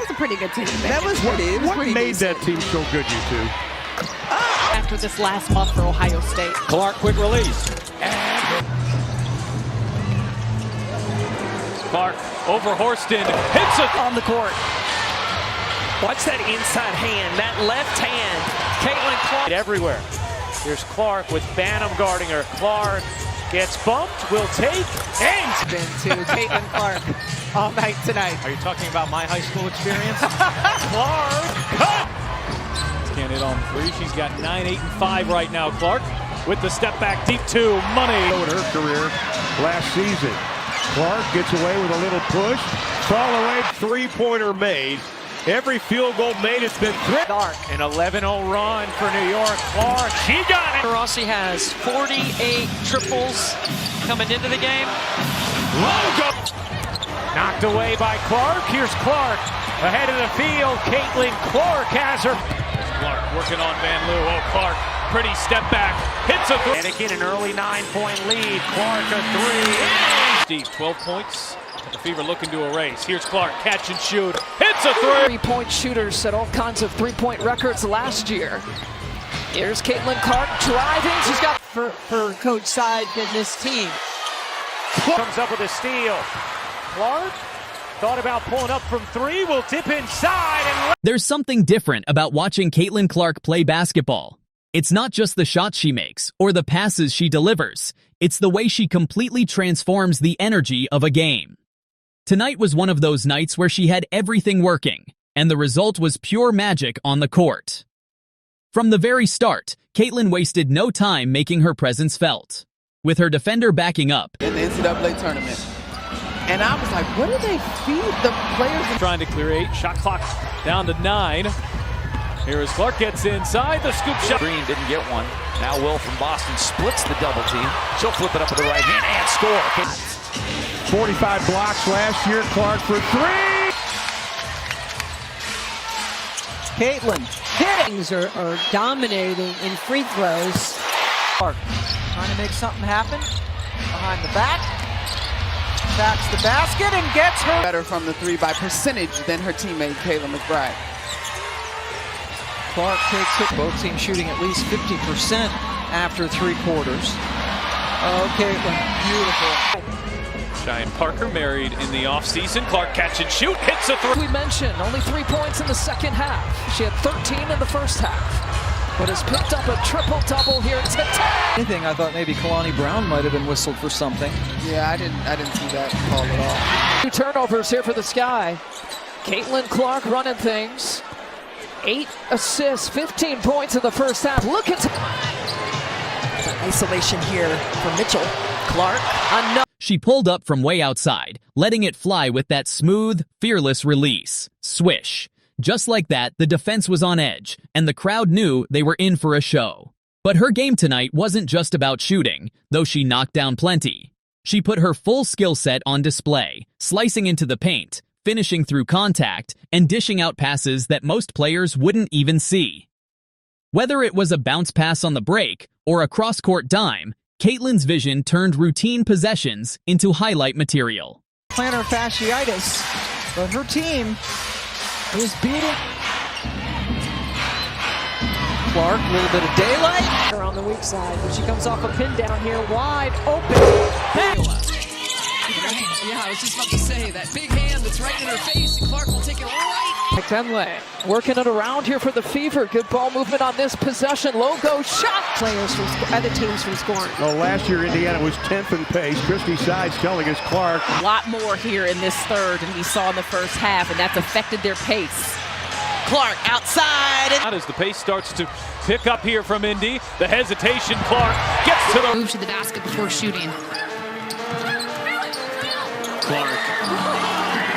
was a pretty good team. That was pretty. What made that team so good, you two? After this last month for Ohio State. Clark, quick release. Clark over Horston, hits it On the court. Watch that inside hand, that left hand. Caitlin Clark. everywhere. Here's Clark with Banham guarding her. Clark gets bumped, will take, and Been to Caitlin Clark all night tonight. are you talking about my high school experience? Clark, cut! Can't hit on three. She's got 9, 8, and 5 right now. Clark with the step back deep two, money. In her career last season. Clark gets away with a little push. Fall away, three-pointer made. Every field goal made has been Dark. An 11-0 run for New York. Clark, she got it. Rossi has 48 triples coming into the game. Logo. Knocked away by Clark. Here's Clark ahead of the field. Caitlin Clark has her. Clark working on Van Loo. Oh, Clark, pretty step back. Hits a three. Anakin, an early 9-point lead. Clark a three. Steve, 12 points. The Fever looking to erase. Here's Clark, catch and shoot. Hits a three. Three-point shooters set all kinds of three-point records last year. Here's Caitlin Clark driving. She's got For Coach Side and this team. Comes up with a steal. Clark thought about pulling up from three. Will dip inside and There's something different about watching Caitlin Clark play basketball. It's not just the shots she makes or the passes she delivers. It's the way she completely transforms the energy of a game. Tonight was one of those nights where she had everything working, and the result was pure magic on the court. From the very start, Caitlin wasted no time making her presence felt. With her defender backing up, In the NCAA tournament. And I was like, what do they feed the players? trying to clear 8. Shot clock down to 9. Here as Clark gets inside. The scoop shot. Green didn't get one. Now Will from Boston splits the double team. She'll flip it up with the right hand and score. 45 blocks last year. Clark for three. Caitlin hitting. Things are dominating in free throws. Clark trying to make something happen. Behind the back. Backs the basket and gets her. Better from the three by percentage than her teammate Kayla McBride. Clark takes it. Both teams shooting at least 50% after three quarters. Oh, Caitlin, beautiful. Cheyenne Parker married in the offseason. Clark catch and shoot. Hits a three. we mentioned, only 3 points in the second half. She had 13 in the first half, but has picked up a triple-double here today. Anything, I thought maybe Kalani Brown might have been whistled for something. Yeah, I didn't see that call at all. 2 turnovers here for the Sky. Caitlin Clark running things. 8 assists, 15 points in the first half. Look at isolation here for Mitchell. Clark, another. she pulled up from way outside, letting it fly with that smooth, fearless release. Swish. Just like that, the defense was on edge, and the crowd knew they were in for a show. But her game tonight wasn't just about shooting, though she knocked down plenty. She put her full skill set on display, slicing into the paint, finishing through contact, and dishing out passes that most players wouldn't even see. Whether it was a bounce pass on the break or a cross-court dime, Caitlin's vision turned routine possessions into highlight material. Plantar fasciitis, but her team is beating. Clark, a little bit of daylight. Her on the weak side, but she comes off a pin down here, wide open. Yeah, I was just about to say, that big hand that's right in her face, and Clark will take it right. McDenley working it around here for the Fever. Good ball movement on this possession. Logo shot. Players from other teams from scoring. Well, last year Indiana was 10th in pace. Christy Sides telling us Clark. A lot more here in this third than we saw in the first half, and that's affected their pace. Clark outside. And As the pace starts to pick up here from Indy, the hesitation, Clark gets to the Move to the basket before shooting. Clark.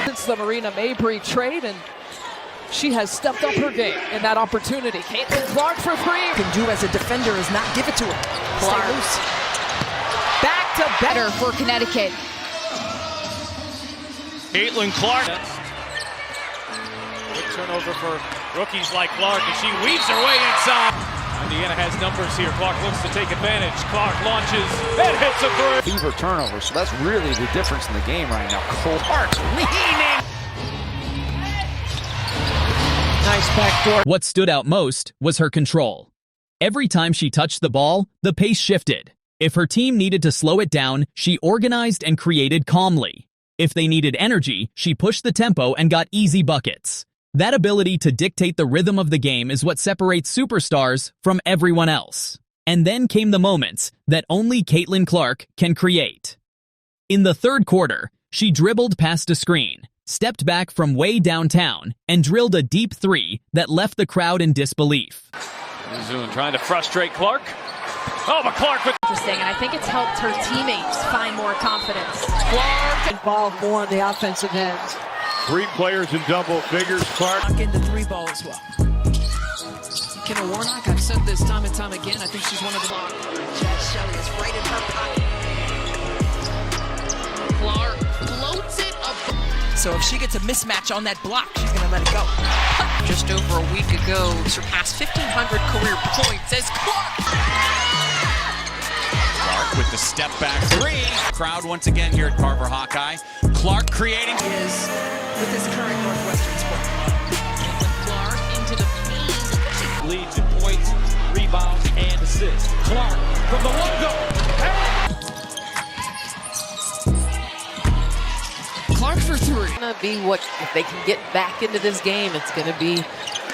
Since the Marina Mabry trade, and she has stepped up her game in that opportunity. Caitlin Clark for three. can do as a defender is not give it to her. Clark. Back to better. Better for Connecticut. Caitlin Clark. Good turnover for rookies like Clark, and she weaves her way inside. Indiana has numbers here. Clark looks to take advantage. Clark launches and hits a three. Fever turnover, so that's really the difference in the game right now. Clark leaning. Nice backdoor. What stood out most was her control. Every time she touched the ball, the pace shifted. If her team needed to slow it down, she organized and created calmly. If they needed energy, she pushed the tempo and got easy buckets. That ability to dictate the rhythm of the game is what separates superstars from everyone else. And then came the moments that only Caitlin Clark can create. In the third quarter, she dribbled past a screen, stepped back from way downtown, and drilled a deep three that left the crowd in disbelief. Zune trying to frustrate Clark. Oh, but Clark with... Interesting, and I think it's helped her teammates find more confidence. Clark involved more on the offensive end. 3 players in double figures. Clark In the 3 ball as well. Kenna Warnock, I've said this time and time again, I think she's one of the... Chad Shelley is right in her pocket. Clark floats it up. So if she gets a mismatch on that block, she's going to let it go. Just over a week ago, surpassed 1,500 career points as Clark. Clark with the step back 3. Crowd once again here at Carver Hawkeye. Clark creating. Is with his current Northwestern squad. Clark into the paint. Leads in points, rebounds, and assists. Clark from the logo. Clark for 3. It's going to be what, if they can get back into this game, it's going to be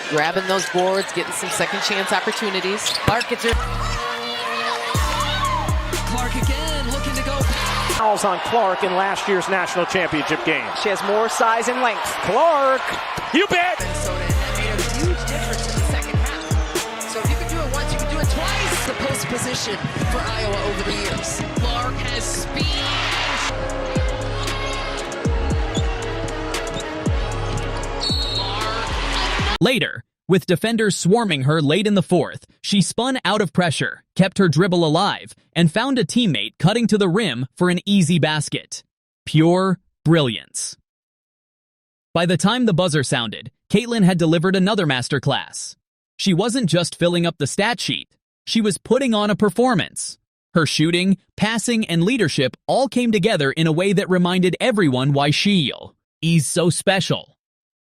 grabbing those boards, getting some second chance opportunities. Clark gets her. Clark again, looking to go. Fouls on Clark in last year's national championship game. She has more size and length. Clark, you bet. Minnesota, and that made a huge difference in the second half. So if you can do it once, you can do it twice. The post position for Iowa over the years. Clark has speed. Later, with defenders swarming her late in the fourth, she spun out of pressure, kept her dribble alive, and found a teammate cutting to the rim for an easy basket. Pure brilliance. By the time the buzzer sounded, Caitlin had delivered another masterclass. She wasn't just filling up the stat sheet, she was putting on a performance. Her shooting, passing, and leadership all came together in a way that reminded everyone why she is so special.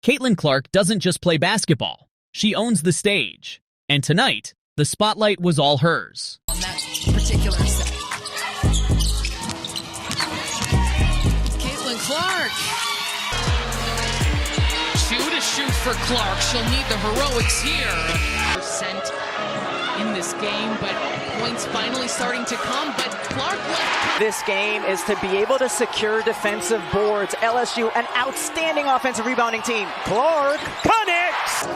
Caitlin Clark doesn't just play basketball. She owns the stage. And tonight, the spotlight was all hers. On that particular set. Caitlin Clark. 2 to shoot for Clark. She'll need the heroics here. Percent in this game, but points finally starting to come. But Clark left. This game is to be able to secure defensive boards. LSU, an outstanding offensive rebounding team. Clark connects.